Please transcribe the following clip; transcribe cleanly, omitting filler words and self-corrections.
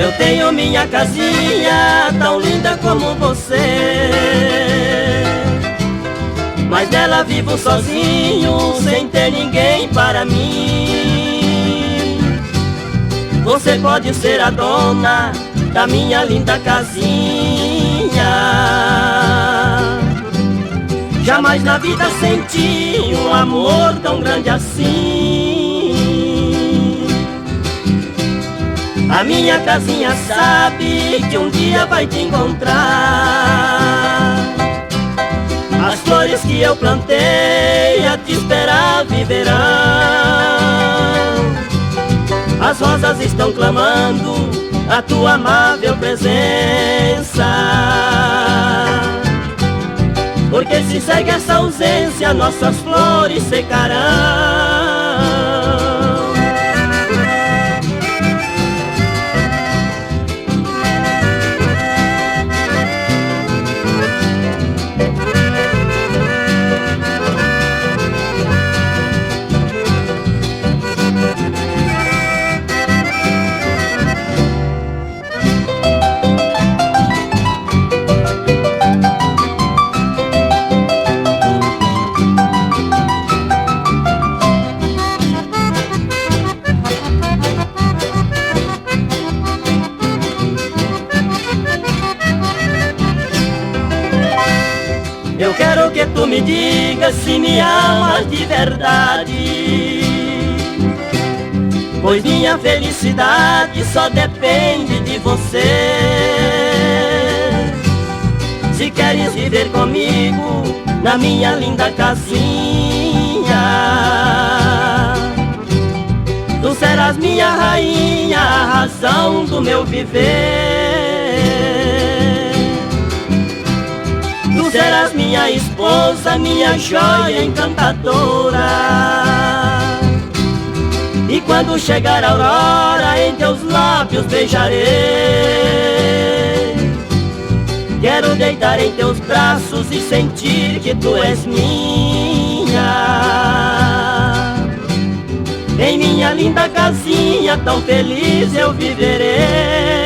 Eu tenho minha casinha tão linda como você, mas nela vivo sozinho, sem ter ninguém para mim. Você pode ser a dona da minha linda casinha. Jamais na vida senti um amor tão grande assim. A minha casinha sabe que um dia vai te encontrar. As flores que eu plantei a te esperar viverão. As rosas estão clamando a tua amável presença, porque se segue essa ausência, nossas flores secarão. Eu quero que tu me digas se me amas de verdade, pois minha felicidade só depende de você. Se queres viver comigo na minha linda casinha, tu serás minha rainha, a razão do meu viver. Tu serás minha esposa, minha joia encantadora. E quando chegar a aurora, em teus lábios beijarei. Quero deitar em teus braços e sentir que tu és minha. Em minha linda casinha tão feliz eu viverei.